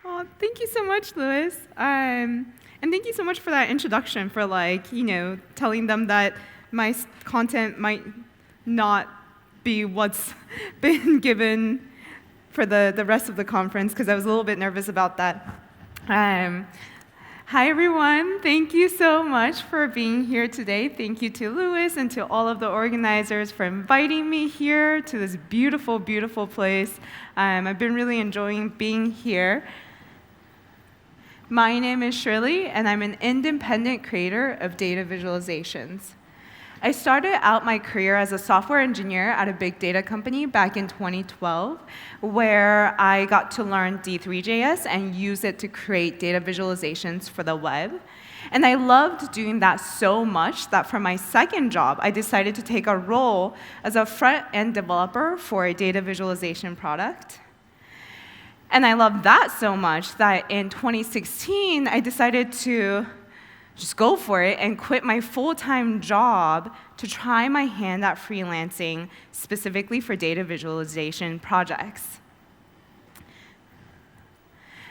Oh, thank you so much, Louis. And thank you so much for that introduction, for telling them that my content might not be what's been given for the rest of the conference, because I was a little bit nervous about that. Hi, everyone. Thank you so much for being here today. Thank you to Louis and to all of the organizers for inviting me here to this beautiful, beautiful place. I've been really enjoying being here. My name is Shirley, and I'm an independent creator of data visualizations. I started out my career as a software engineer at a big data company back in 2012, where I got to learn D3.js and use it to create data visualizations for the web. And I loved doing that so much that for my second job, I decided to take a role as a front-end developer for a data visualization product. And I loved that so much that in 2016, I decided to just go for it and quit my full-time job to try my hand at freelancing, specifically for data visualization projects.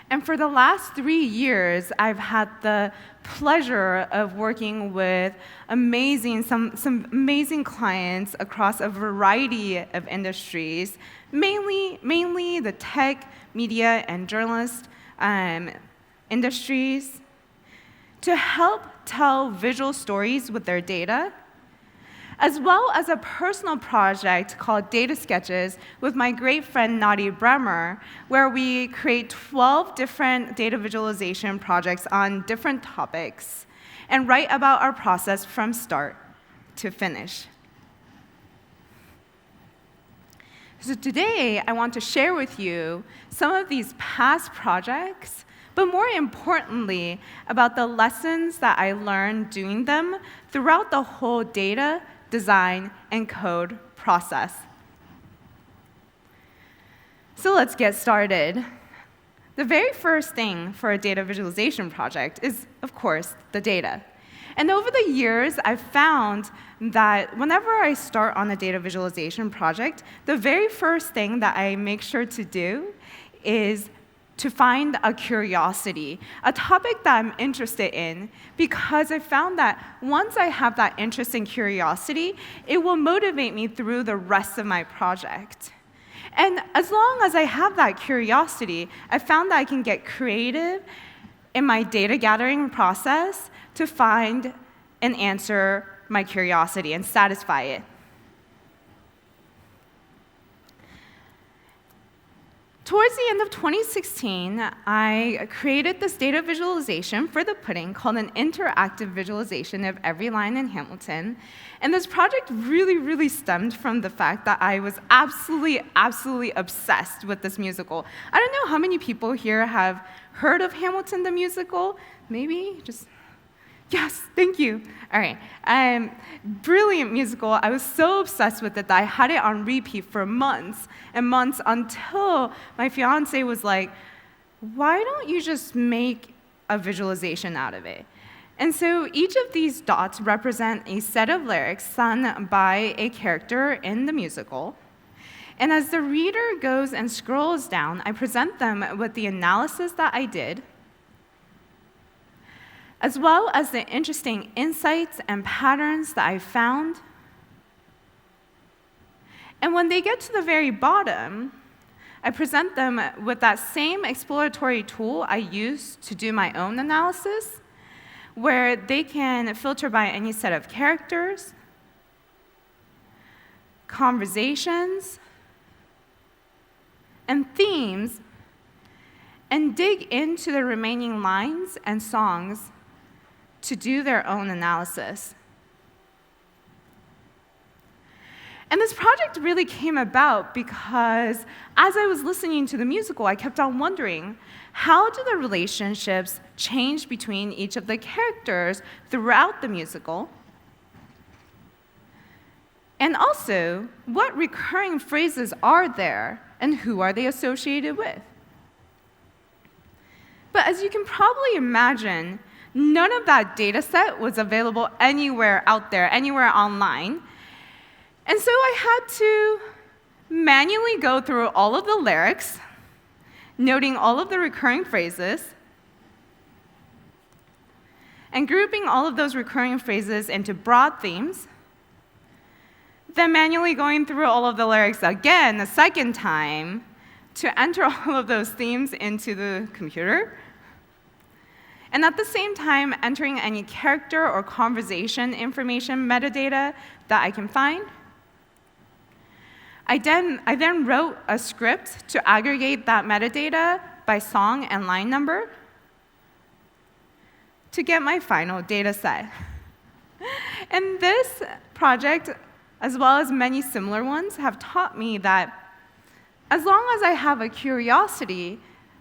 And for the last 3 years, I've had the pleasure of working with some amazing clients across a variety of industries, mainly the tech, media, and journalist industries, to help tell visual stories with their data, as well as a personal project called Data Sketches with my great friend Nadi Bremer, where we create 12 different data visualization projects on different topics and write about our process from start to finish. So today, I want to share with you some of these past projects, but more importantly, about the lessons that I learned doing them throughout the whole data, design, and code process. So let's get started. The very first thing for a data visualization project is, of course, the data. And over the years, I've found that whenever I start on a data visualization project, the very first thing that I make sure to do is to find a curiosity, a topic that I'm interested in, because I found that once I have that interest and curiosity, it will motivate me through the rest of my project. And as long as I have that curiosity, I found that I can get creative in my data gathering process to find and answer my curiosity and satisfy it. Towards the end of 2016, I created this data visualization for the pudding called an interactive visualization of every line in Hamilton. And this project really, really stemmed from the fact that I was absolutely, absolutely obsessed with this musical. I don't know how many people here have heard of Hamilton the musical. Maybe just... Yes, thank you. All right. Brilliant musical. I was so obsessed with it that I had it on repeat for months and months until my fiance was like, why don't you just make a visualization out of it? And so each of these dots represent a set of lyrics sung by a character in the musical. And as the reader goes and scrolls down, I present them with the analysis that I did, as well as the interesting insights and patterns that I found. And when they get to the very bottom, I present them with that same exploratory tool I used to do my own analysis, where they can filter by any set of characters, conversations, and themes, and dig into the remaining lines and songs to do their own analysis. And this project really came about because as I was listening to the musical, I kept on wondering, how do the relationships change between each of the characters throughout the musical? And also, what recurring phrases are there, and who are they associated with? But as you can probably imagine, none of that data set was available anywhere out there, anywhere online. And so I had to manually go through all of the lyrics noting all of the recurring phrases, and grouping all of those recurring phrases into broad themes, then manually going through all of the lyrics again a second time to enter all of those themes into the computer, and at the same time entering any character or conversation information metadata that I can find. I then wrote a script to aggregate that metadata by song and line number to get my final data set. And this project, as well as many similar ones, have taught me that as long as I have a curiosity,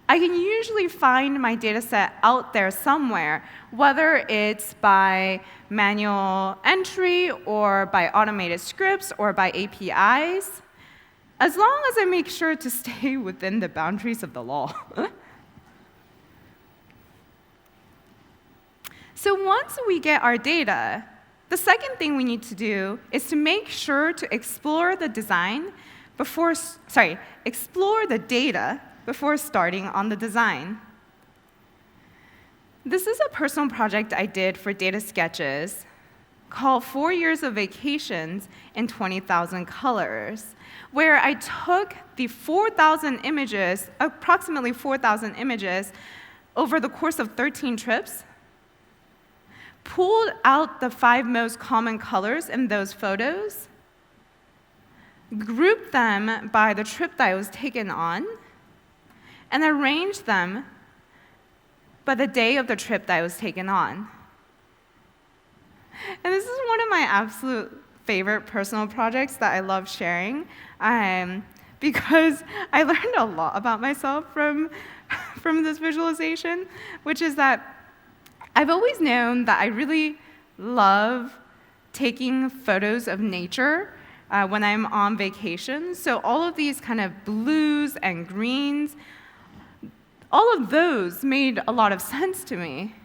I can usually find my data set out there somewhere, whether it's by manual entry or by automated scripts or by APIs, as long as I make sure to stay within the boundaries of the law. So once we get our data, the second thing we need to do is to make sure to explore the data before starting on the design. This is a personal project I did for Data Sketches called 4 Years of Vacations in 20,000 Colors, where I took the 4,000 images, approximately 4,000 images, over the course of 13 trips, pulled out the 5 most common colors in those photos, grouped them by the trip that I was taken on, and arranged them by the day of the trip that I was taken on. And this is one of my absolute favorite personal projects that I love sharing, because I learned a lot about myself from this visualization, which is that I've always known that I really love taking photos of nature when I'm on vacation. So all of these kind of blues and greens, all of those made a lot of sense to me.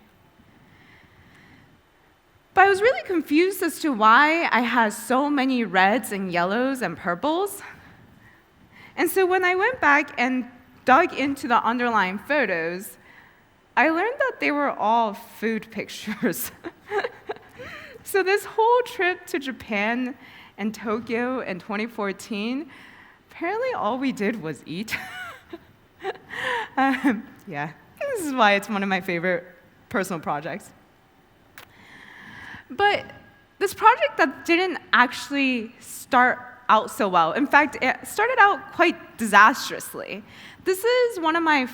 But I was really confused as to why I had so many reds and yellows and purples. And so when I went back and dug into the underlying photos, I learned that they were all food pictures. So this whole trip to Japan and Tokyo in 2014, apparently all we did was eat. Yeah, this is why it's one of my favorite personal projects. But this project that didn't actually start out so well. In fact, it started out quite disastrously. This is one of my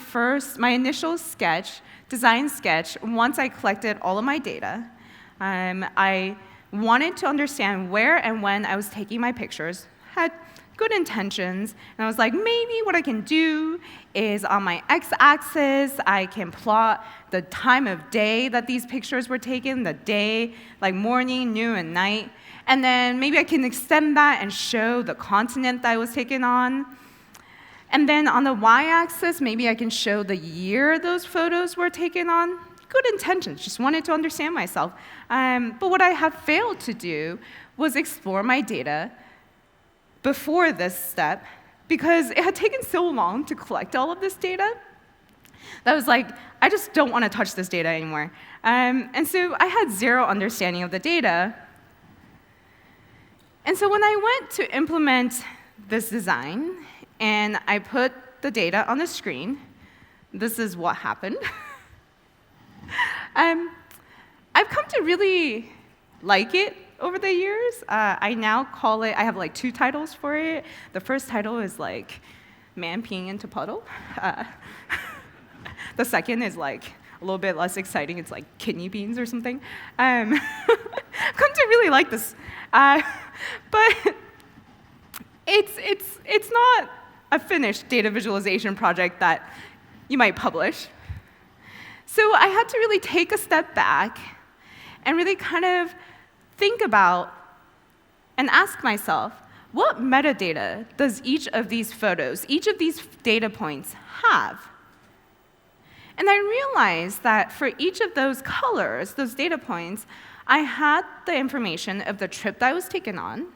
initial design sketch, once I collected all of my data. I wanted to understand where and when I was taking my pictures, had good intentions, and I was like, maybe what I can do is on my x-axis, I can plot the time of day that these pictures were taken, the day, like morning, noon, and night, and then maybe I can extend that and show the continent that I was taken on. And then on the y-axis, maybe I can show the year those photos were taken on. Good intentions, just wanted to understand myself. But what I have failed to do was explore my data before this step, because it had taken so long to collect all of this data that I was like, I just don't want to touch this data anymore. And so I had zero understanding of the data. And so when I went to implement this design, and I put the data on the screen, this is what happened. I've come to really like it over the years. I now call it, I have like 2 titles for it. The first title is like, man peeing into puddle. The second is like a little bit less exciting. It's like kidney beans or something. I've come to really like this. But it's not a finished data visualization project that you might publish. So I had to really take a step back and really kind of think about and ask myself, what metadata does each of these photos, each of these data points have? And I realized that for each of those colors, those data points, I had the information of the trip that I was taken on.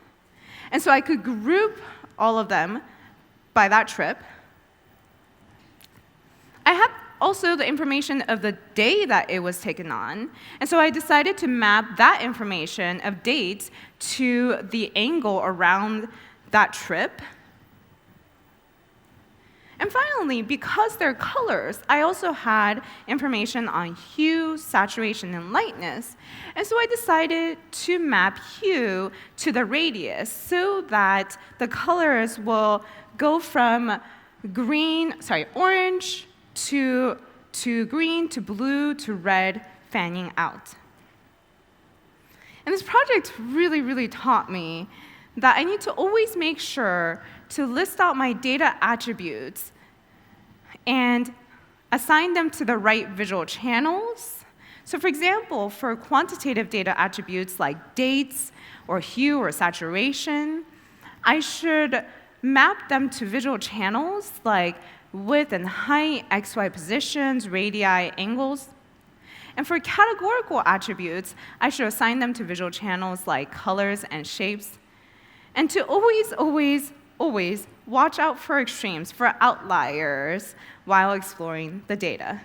And so I could group all of them by that trip. I had also the information of the day that it was taken on, and so I decided to map that information of dates to the angle around that trip. And finally, because they're colors, I also had information on hue, saturation, and lightness. And so I decided to map hue to the radius so that the colors will go from orange to green to blue to red, fanning out. And this project really, really taught me that I need to always make sure to list out my data attributes and assign them to the right visual channels. So for example, for quantitative data attributes like dates or hue or saturation, I should map them to visual channels like width and height, XY positions, radii, angles. And for categorical attributes, I should assign them to visual channels like colors and shapes. And to always watch out for extremes, for outliers, while exploring the data.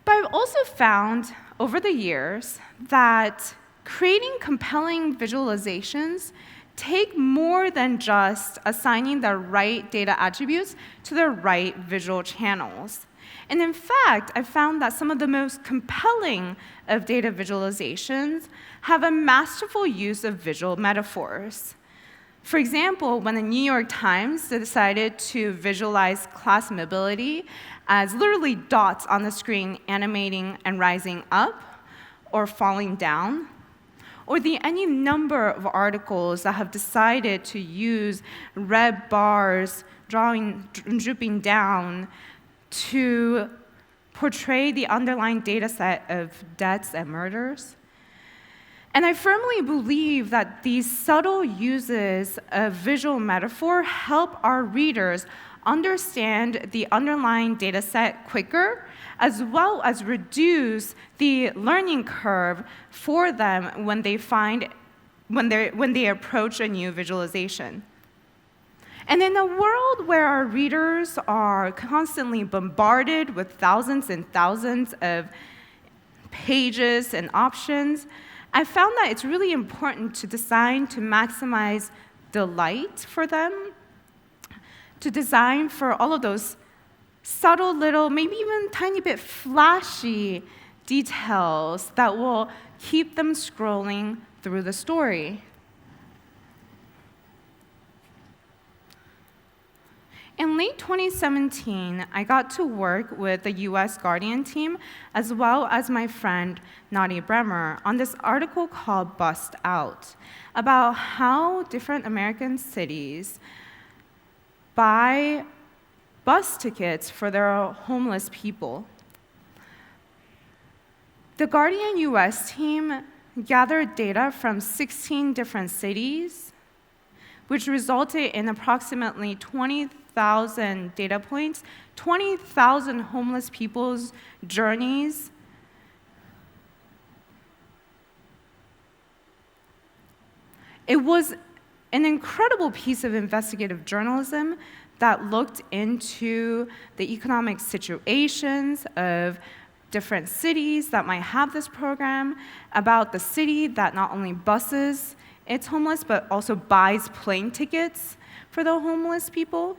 But I've also found over the years that creating compelling visualizations take more than just assigning the right data attributes to the right visual channels. And in fact, I found that some of the most compelling of data visualizations have a masterful use of visual metaphors. For example, when the New York Times decided to visualize class mobility as literally dots on the screen animating and rising up or falling down, or any number of articles that have decided to use red bars drooping down to portray the underlying data set of deaths and murders. And I firmly believe that these subtle uses of visual metaphor help our readers understand the underlying data set quicker, as well as reduce the learning curve for them when they approach a new visualization. And in a world where our readers are constantly bombarded with thousands and thousands of pages and options, I found that it's really important to design to maximize delight for them, to design for all of those subtle little, maybe even tiny bit flashy details that will keep them scrolling through the story. In late 2017, I got to work with the US Guardian team, as well as my friend Nadi Bremer, on this article called Bust Out, about how different American cities buy bus tickets for their homeless people. The Guardian US team gathered data from 16 different cities, which resulted in approximately 20,000 data points, 20,000 homeless people's journeys. It was an incredible piece of investigative journalism that looked into the economic situations of different cities that might have this program, about the city that not only buses its homeless, but also buys plane tickets for the homeless people,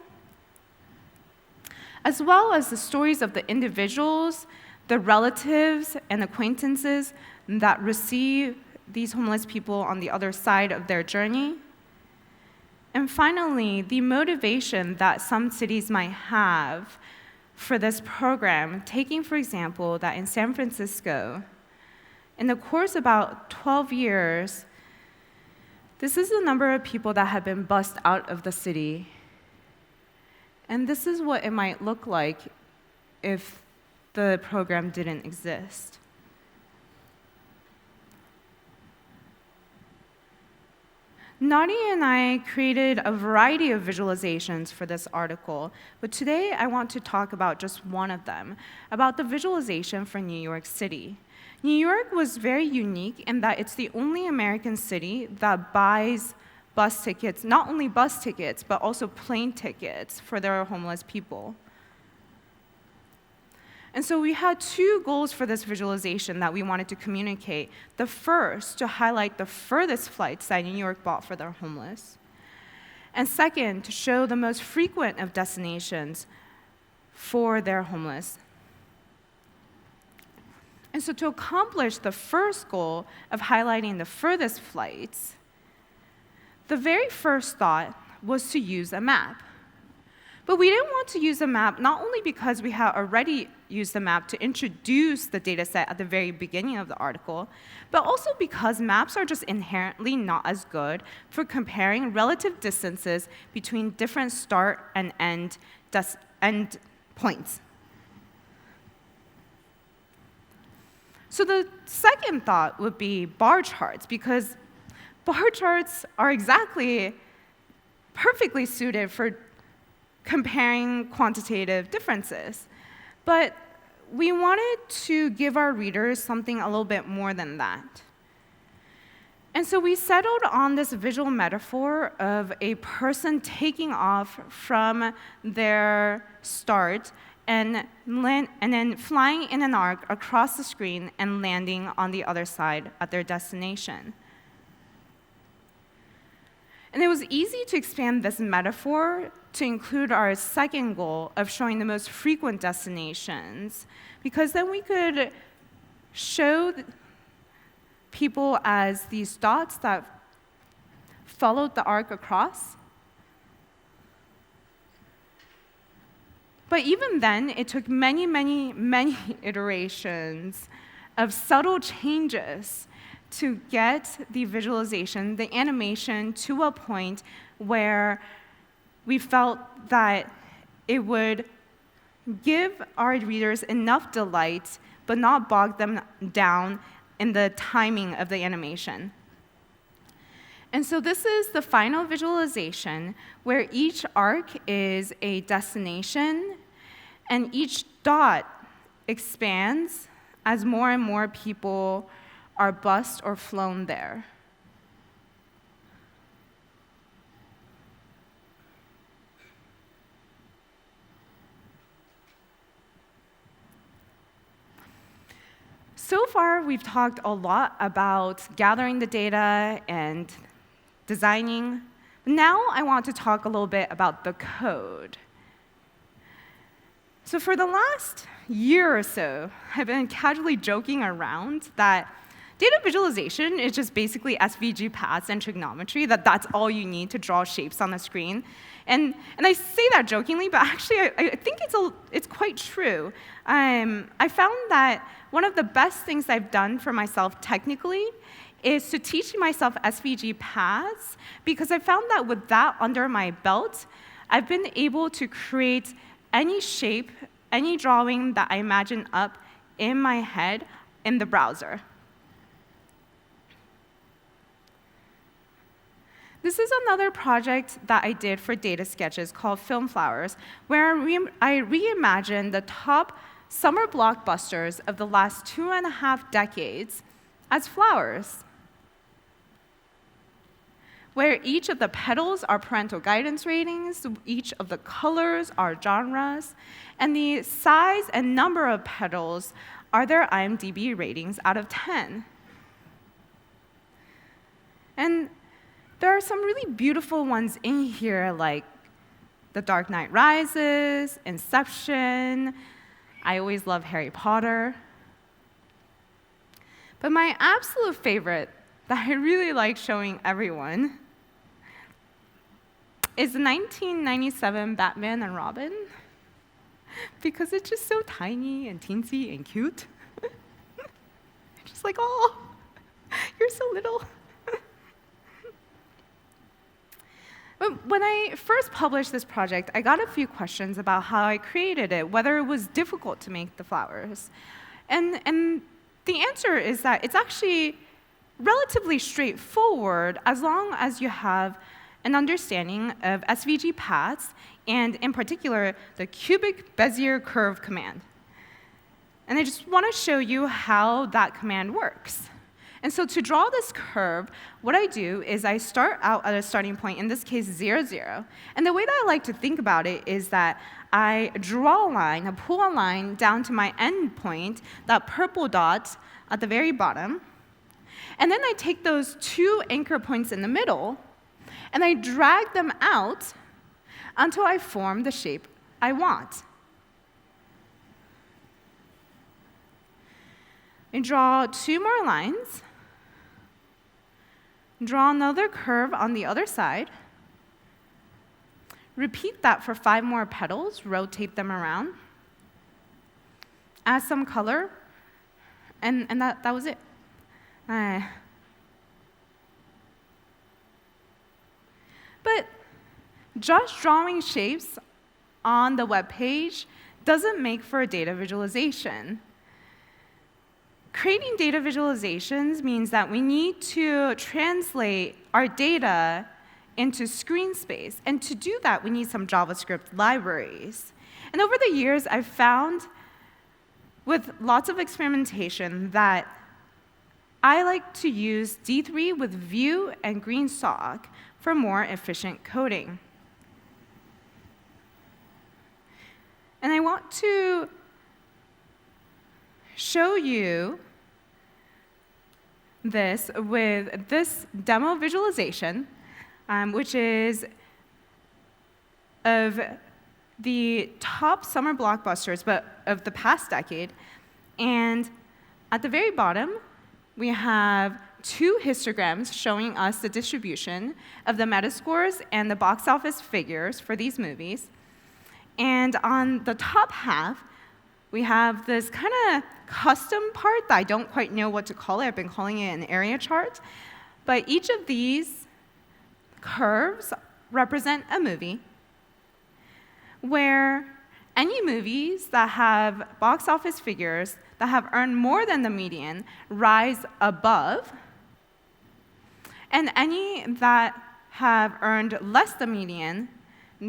as well as the stories of the individuals, the relatives and acquaintances that receive these homeless people on the other side of their journey. And finally, the motivation that some cities might have for this program, taking, for example, that in San Francisco, in the course of about 12 years, this is the number of people that have been bussed out of the city. And this is what it might look like if the program didn't exist. Nadi and I created a variety of visualizations for this article, but today I want to talk about just one of them, about the visualization for New York City. New York was very unique in that it's the only American city that buys bus tickets, not only bus tickets, but also plane tickets for their homeless people. And so we had two goals for this visualization that we wanted to communicate. The first, to highlight the furthest flights that New York bought for their homeless. And second, to show the most frequent of destinations for their homeless. And so to accomplish the first goal of highlighting the furthest flights, the very first thought was to use a map. But we didn't want to use a map not only because we had already used the map to introduce the data set at the very beginning of the article, but also because maps are just inherently not as good for comparing relative distances between different start and end points. So the second thought would be bar charts, because bar charts are perfectly suited for comparing quantitative differences. But we wanted to give our readers something a little bit more than that. And so we settled on this visual metaphor of a person taking off from their start and then flying in an arc across the screen and landing on the other side at their destination. And it was easy to expand this metaphor to include our second goal of showing the most frequent destinations, because then we could show people as these dots that followed the arc across. But even then, it took many, many, many iterations of subtle changes to get the visualization, the animation, to a point where we felt that it would give our readers enough delight, but not bog them down in the timing of the animation. And so this is the final visualization, where each arc is a destination, and each dot expands as more and more people are bused or flown there. So far, we've talked a lot about gathering the data and designing. Now I want to talk a little bit about the code. So for the last year or so, I've been casually joking around that data visualization is just basically Svg paths and trigonometry, that's all you need to draw shapes on the screen. And I say that jokingly, but actually I think it's quite true. I found that one of the best things I've done for myself technically is to teach myself Svg paths, because I found that with that under my belt, I've been able to create any shape, any drawing that I imagine up in my head in the browser. This is another project that I did for data sketches called Film Flowers, where I reimagined the top summer blockbusters of the last 2.5 decades as flowers, where each of the petals are parental guidance ratings, each of the colors are genres, and the size and number of petals are their IMDb ratings out of 10. And there are some really beautiful ones in here, like The Dark Knight Rises, Inception. I always love Harry Potter. But my absolute favorite that I really like showing everyone is the 1997 Batman and Robin, because it's just so tiny and teensy and cute. Just like, oh, you're so little. But when I first published this project, I got a few questions about how I created it, whether it was difficult to make the flowers. And the answer is that it's actually relatively straightforward as long as you have an understanding of Svg paths, and in particular, the cubic Bezier curve command. And I just want to show you how that command works. And so to draw this curve, what I do is I start out at a starting point, in this case, 0, 0. And the way that I like to think about it is that I draw a line, I pull a line down to my end point, that purple dot at the very bottom. And then I take those 2 anchor points in the middle, and I drag them out until I form the shape I want. I draw 2 more lines, draw another curve on the other side, repeat that for 5 more petals, rotate them around, add some color, and that was it. But just drawing shapes on the web page doesn't make for a data visualization. Creating data visualizations means that we need to translate our data into screen space. And to do that, we need some JavaScript libraries. And over the years, I've found, with lots of experimentation, that I like to use D3 with Vue and Greensock for more efficient coding. And I want to show you this with this demo visualization, which is of the top summer blockbusters, but of the past decade. And at the very bottom, we have 2 histograms showing us the distribution of the Metascores and the box office figures for these movies. And on the top half, we have this kind of custom part that I don't quite know what to call it. I've been calling it an area chart. But each of these curves represent a movie where any movies that have box office figures that have earned more than the median rise above, and any that have earned less than the median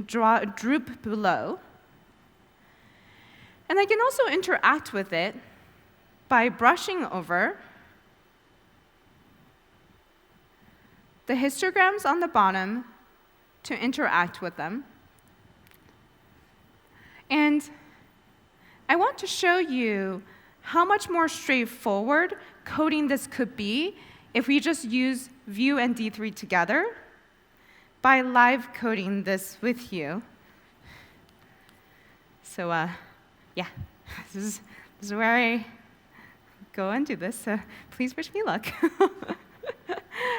droop below. And I can also interact with it by brushing over the histograms on the bottom to interact with them. And I want to show you how much more straightforward coding this could be if we just use Vue and D3 together by live coding this with you. So yeah, this is where I go and do this, so please wish me luck.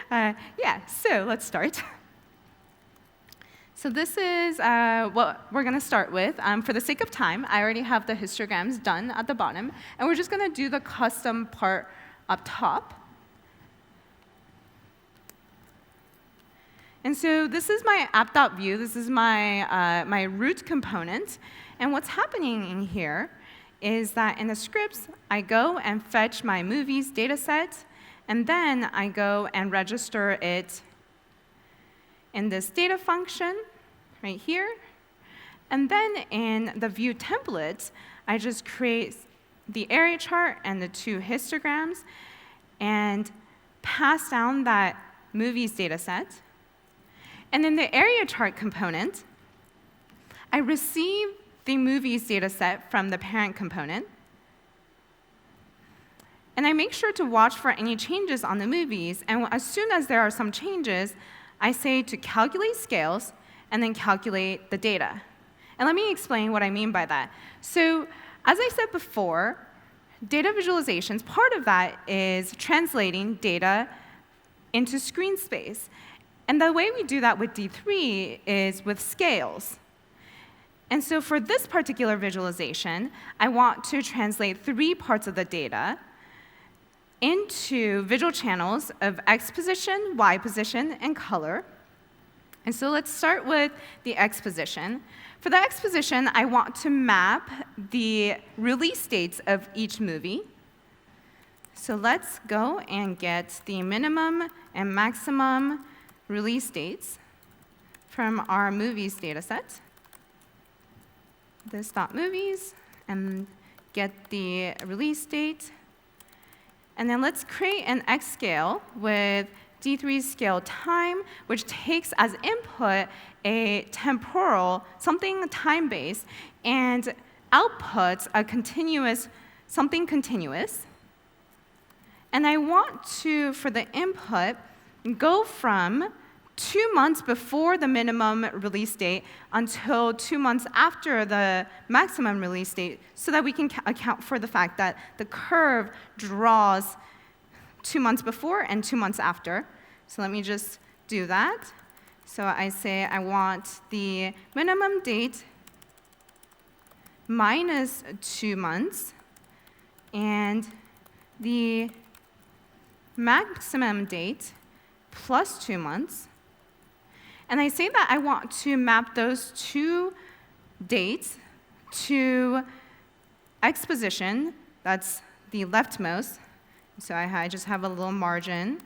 Yeah, so let's start. So this is what we're going to start with. For the sake of time, I already have the histograms done at the bottom, and we're just going to do the custom part up top. And so this is my app.vue. This is my, my root component. And what's happening in here is that in the scripts, I go and fetch my movies data set, and then I go and register it in this data function right here. And then in the Vue template, I just create the area chart and the 2 histograms and pass down that movies data set. And in the area chart component, I receive the movies data set from the parent component. And I make sure to watch for any changes on the movies. And as soon as there are some changes, I say to calculate scales and then calculate the data. And let me explain what I mean by that. So as I said before, data visualizations, part of that is translating data into screen space. And the way we do that with D3 is with scales. And so for this particular visualization, I want to translate 3 parts of the data into visual channels of X position, Y position, and color. And so let's start with the X position. For the X position, I want to map the release dates of each movie. So let's go and get the minimum and maximum release dates from our movies data set. This.movies, and get the release date. And then let's create an X scale with D3 scale time, which takes as input a temporal, something time-based, and outputs a continuous, something continuous. And I want to, for the input, go from 2 months before the minimum release date until 2 months after the maximum release date, so that we can account for the fact that the curve draws 2 months before and 2 months after. So let me just do that. So I say I want the minimum date minus 2 months and the maximum date plus 2 months. And I say that I want to map those two dates to X position, that's the leftmost. So I just have a little margin.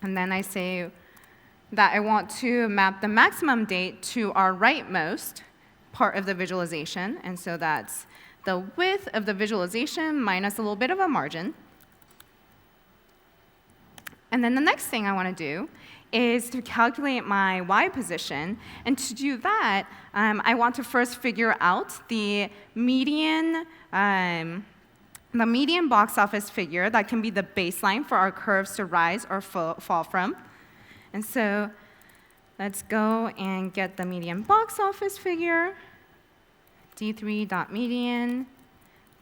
And then I say that I want to map the maximum date to our rightmost part of the visualization. And so that's the width of the visualization minus a little bit of a margin. And then the next thing I want to do is to calculate my Y position. And to do that, I want to first figure out the median box office figure that can be the baseline for our curves to rise or fall from. And so let's go and get the median box office figure, D3.median,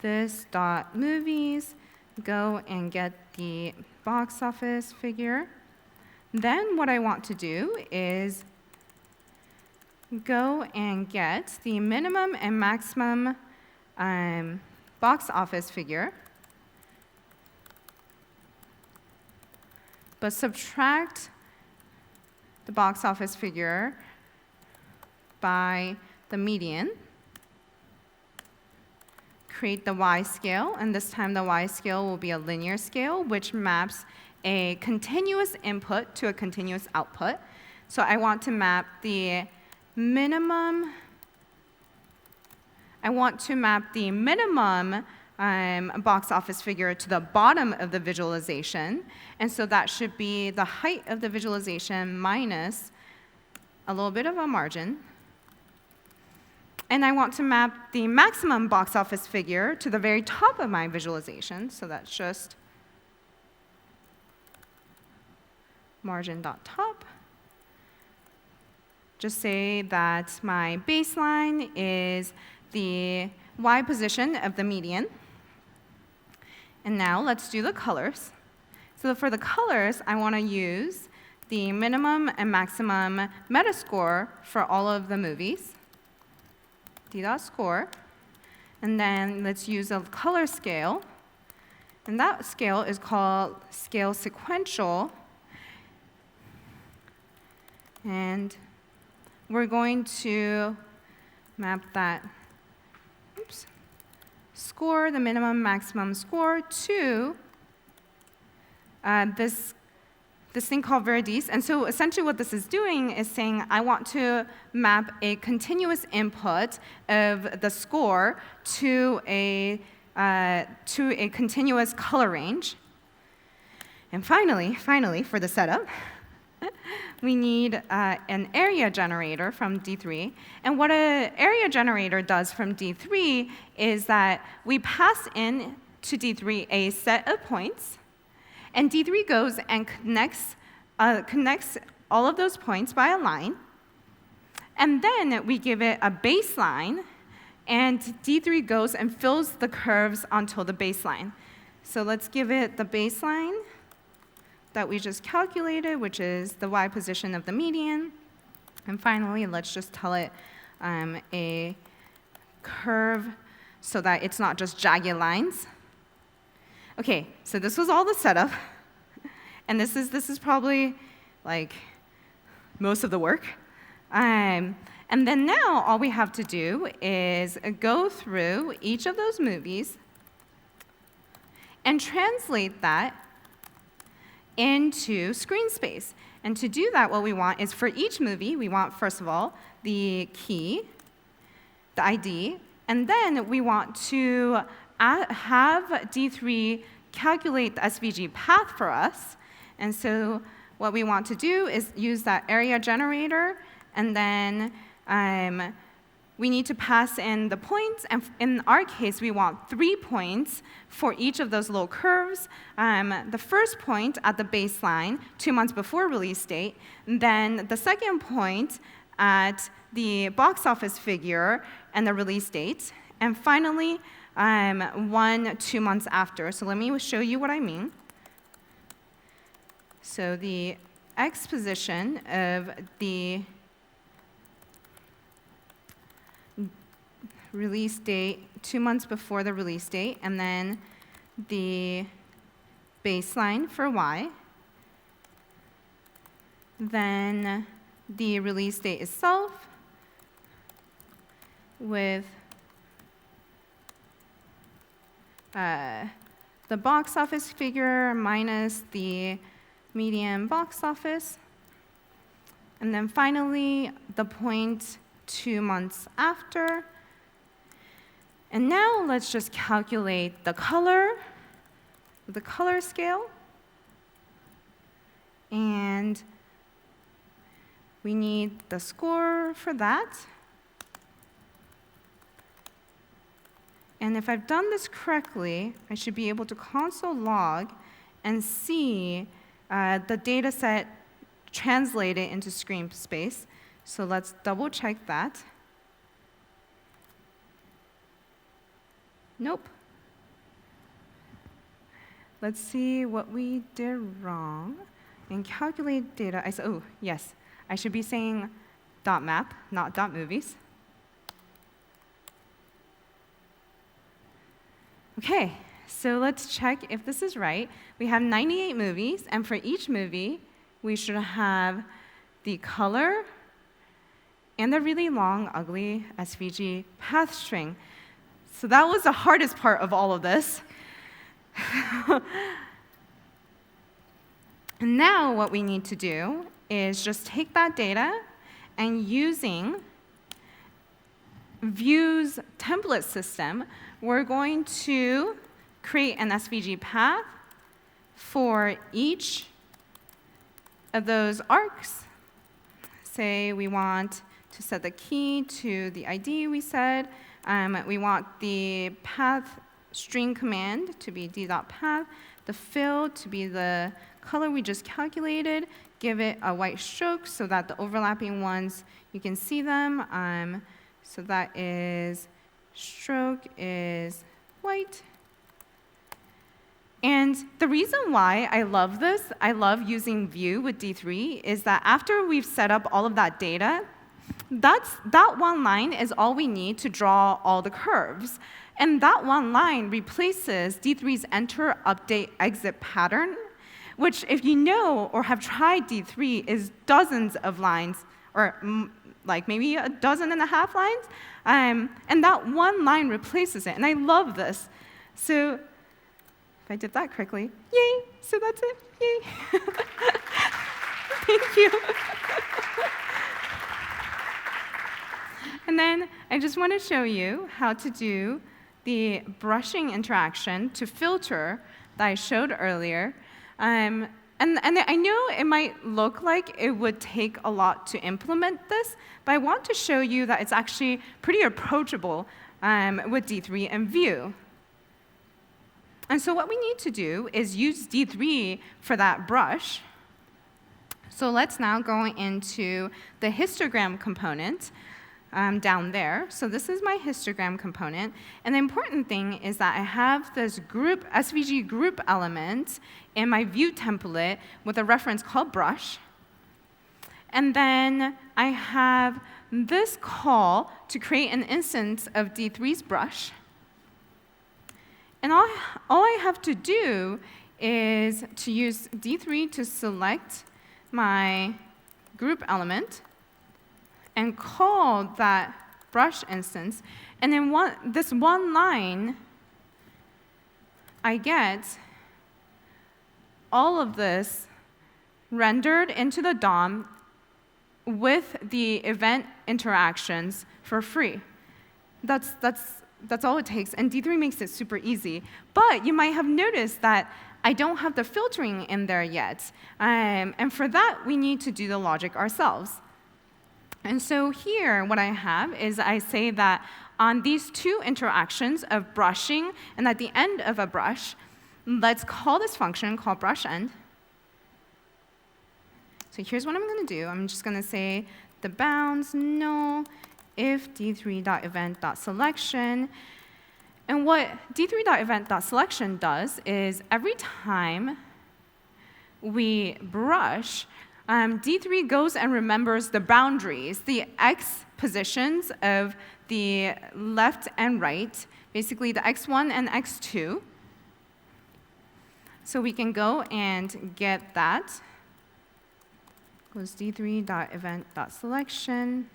this.movies, go and get the box office figure. Then what I want to do is go and get the minimum and maximum box office figure, but subtract the box office figure by the median, create the Y scale, and this time the Y scale will be a linear scale, which maps a continuous input to a continuous output. So I want to map the minimum, box office figure to the bottom of the visualization. And so that should be the height of the visualization minus a little bit of a margin. And I want to map the maximum box office figure to the very top of my visualization. So that's just margin.top. Just say that my baseline is the Y position of the median. And now let's do the colors. So for the colors, I want to use the minimum and maximum metascore for all of the movies, d.score. And then let's use a color scale. And that scale is called scale sequential. And we're going to map that score, the minimum maximum score, to this thing called Verdi's. And so essentially what this is doing is saying I want to map a continuous input of the score to a continuous color range. And finally, for the setup, we need an area generator from D3. And what an area generator does from D3 is that we pass in to D3 a set of points, and D3 goes and connects all of those points by a line. And then we give it a baseline, and D3 goes and fills the curves until the baseline. So let's give it the baseline that we just calculated, which is the Y position of the median. And finally, let's just tell it a curve so that it's not just jagged lines. OK, so this was all the setup. And this is probably like most of the work. And then now all we have to do is go through each of those movies and translate that into screen space. And to do that, what we want is for each movie, we want, first of all, the key, the ID, and then we want to have D3 calculate the SVG path for us. And so what we want to do is use that area generator, and then we need to pass in the points, and in our case, we want 3 points for each of those little curves. The first point at the baseline, 2 months before release date, then the second point at the box office figure and the release date, and finally, 2 months after. So let me show you what I mean. So the X position of the release date 2 months before the release date, and then the baseline for Y, then the release date itself with the box office figure minus the median box office, and then finally the point 2 months after. And now let's just calculate the color scale. And we need the score for that. And if I've done this correctly, I should be able to console log and see the data set translated into screen space. So let's double check that. Nope. Let's see what we did wrong. And calculate data, oh, yes. I should be saying .map, not .movies. OK, so let's check if this is right. We have 98 movies, and for each movie, we should have the color and the really long, ugly SVG path string. So that was the hardest part of all of this. And now what we need to do is just take that data and using Vue's template system, we're going to create an SVG path for each of those arcs. Say we want to set the key to the ID we said. We want the path string command to be d.path, the fill to be the color we just calculated, give it a white stroke so that the overlapping ones, you can see them. So that is, stroke is white. And the reason why I love this, I love using Vue with D3, is that after we've set up all of that data, that one line is all we need to draw all the curves. And that one line replaces D3's enter, update, exit pattern, which if you know or have tried D3 is dozens of lines, or like maybe 12.5 lines. And that one line replaces it. And I love this. So if I did that correctly, yay, so that's it, yay. Thank you. And then I just want to show you how to do the brushing interaction to filter that I showed earlier. And I know it might look like it would take a lot to implement this, but I want to show you that it's actually pretty approachable with D3 and Vue. And so what we need to do is use D3 for that brush. So let's now go into the histogram component down there. So this is my histogram component. And the important thing is that I have this group, SVG group element in my Vue template with a reference called brush. And then I have this call to create an instance of D3's brush. And all I have to do is to use D3 to select my group element and call that brush instance. And then this one line, I get all of this rendered into the DOM with the event interactions for free. That's That's all it takes, and D3 makes it super easy. But you might have noticed that I don't have the filtering in there yet. And for that, we need to do the logic ourselves. And so here, what I have is I say that on these two interactions of brushing and at the end of a brush, let's call this function called brushEnd. So here's what I'm going to do. I'm just going to say the bounds null if d3.event.selection. And what d3.event.selection does is every time we brush, D3 goes and remembers the boundaries, the x positions of the left and right, basically the x1 and x2. So we can go and get that. Goes d3.event.selection.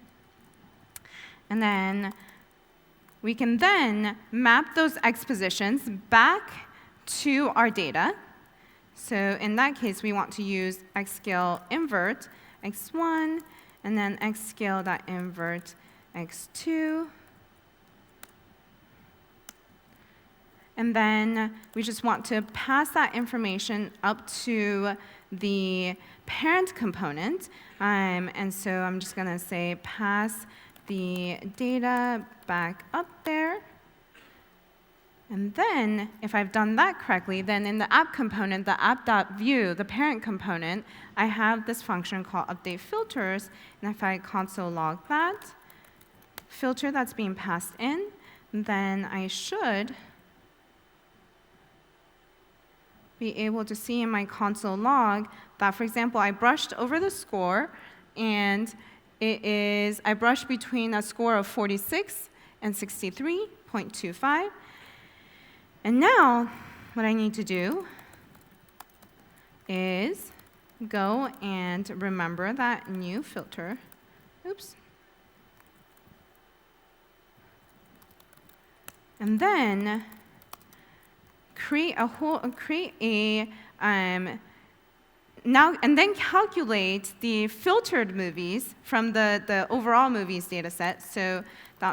And then we can then map those x positions back to our data. So in that case, we want to use xscale invert x1, and then xscale.invert x2. And then we just want to pass that information up to the parent component. And so I'm just going to say pass the data back up there. And then, if I've done that correctly, then in the app component, the app.view, the parent component, I have this function called update filters. And if I console log that filter that's being passed in, then I should be able to see in my console log that, for example, I brushed over the score, and I brushed between a score of 46 and 63.25. And now, what I need to do is go and remember that new filter. Oops. And then and then calculate the filtered movies from the overall movies data set. So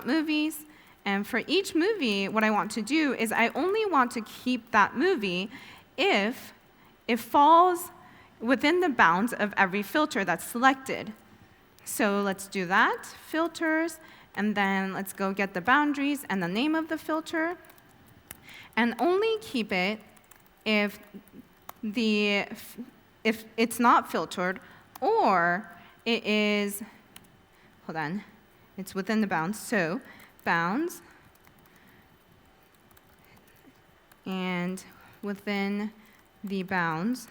.movies. And for each movie, what I want to do is I only want to keep that movie if it falls within the bounds of every filter that's selected. So let's do that, filters, and then let's go get the boundaries and the name of the filter. And only keep it if it's not filtered, or it is, hold on, it's within the bounds. So bounds, and within the bounds,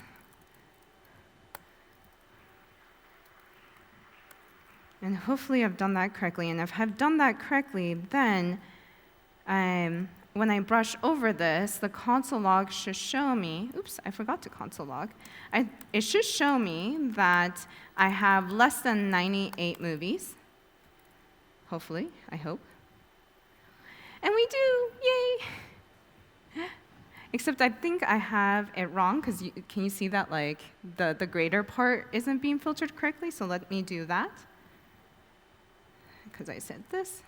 and hopefully I've done that correctly. And if I've done that correctly, then when I brush over this, the console log should show me, oops, I forgot to console log. It should show me that I have less than 98 movies, hopefully, I hope. And we do, yay! Except I think I have it wrong, because can you see that like the greater part isn't being filtered correctly? So let me do that, because I said this.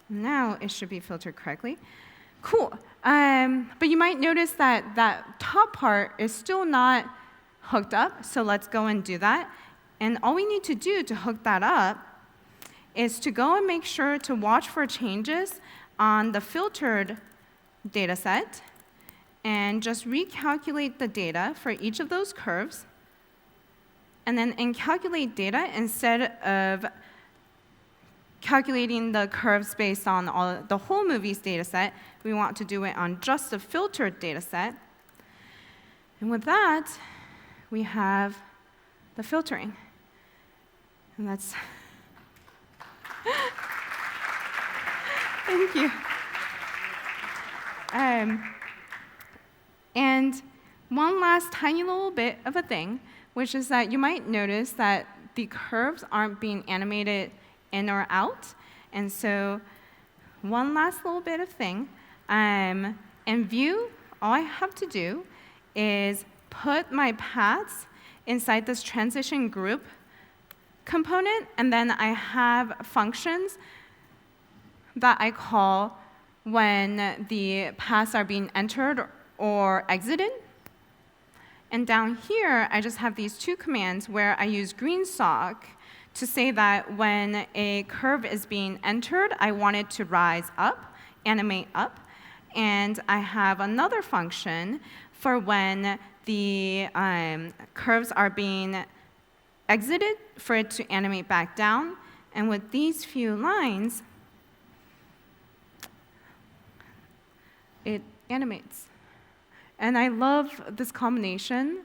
Now it should be filtered correctly. Cool. But you might notice that that top part is still not hooked up, so let's go and do that. And all we need to do to hook that up is to go and make sure to watch for changes on the filtered data set, and just recalculate the data for each of those curves. And then in calculate data, instead of calculating the curves based on the whole movie's data set, we want to do it on just the filtered data set. And with that, we have the filtering. And that's thank you. And one last tiny little bit of a thing, which is that you might notice that the curves aren't being animated in or out. And so one last little bit of thing. In Vue, all I have to do is put my paths inside this transition group component, and then I have functions that I call when the paths are being entered or exited. And down here, I just have these two commands where I use greensock to say that when a curve is being entered, I want it to rise up, animate up. And I have another function for when the curves are being exited, for it to animate back down. And with these few lines, it animates. And I love this combination.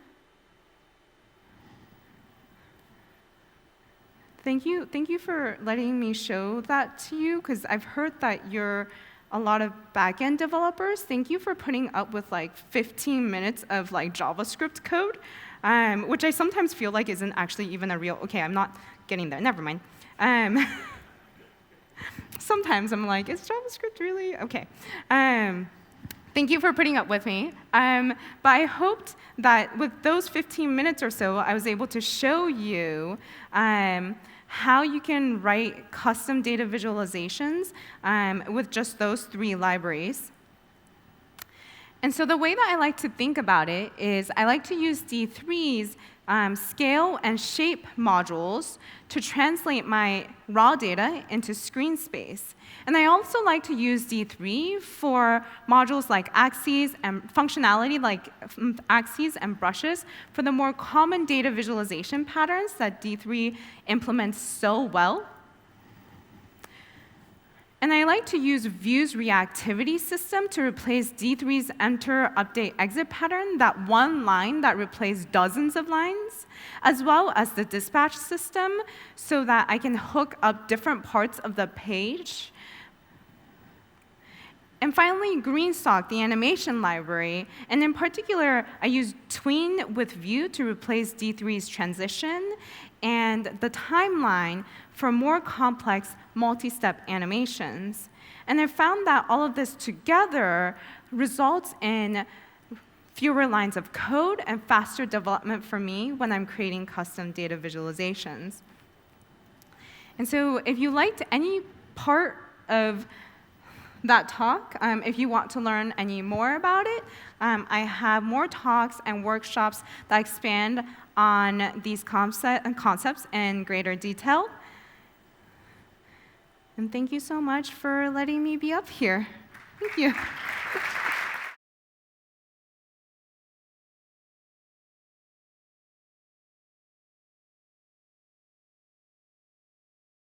Thank you for letting me show that to you, because I've heard that you're a lot of back-end developers. Thank you for putting up with like 15 minutes of like JavaScript code, which I sometimes feel like isn't actually even a real, okay, I'm not getting there, never mind. Sometimes I'm like, is JavaScript really? Okay. Thank you for putting up with me. But I hoped that with those 15 minutes or so, I was able to show you how you can write custom data visualizations with just those 3 libraries. And so the way that I like to think about it is I like to use D3's scale and shape modules to translate my raw data into screen space. And I also like to use D3 for modules like axes and functionality like axes and brushes for the more common data visualization patterns that D3 implements so well. And I like to use Vue's reactivity system to replace D3's enter, update, exit pattern, that one line that replaced dozens of lines, as well as the dispatch system so that I can hook up different parts of the page. And finally, greensock, the animation library. And in particular, I use tween with Vue to replace D3's transition and the timeline for more complex multi-step animations. And I found that all of this together results in fewer lines of code and faster development for me when I'm creating custom data visualizations. And so if you liked any part of that talk, if you want to learn any more about it, I have more talks and workshops that expand on these concepts in greater detail. And thank you so much for letting me be up here. Thank you.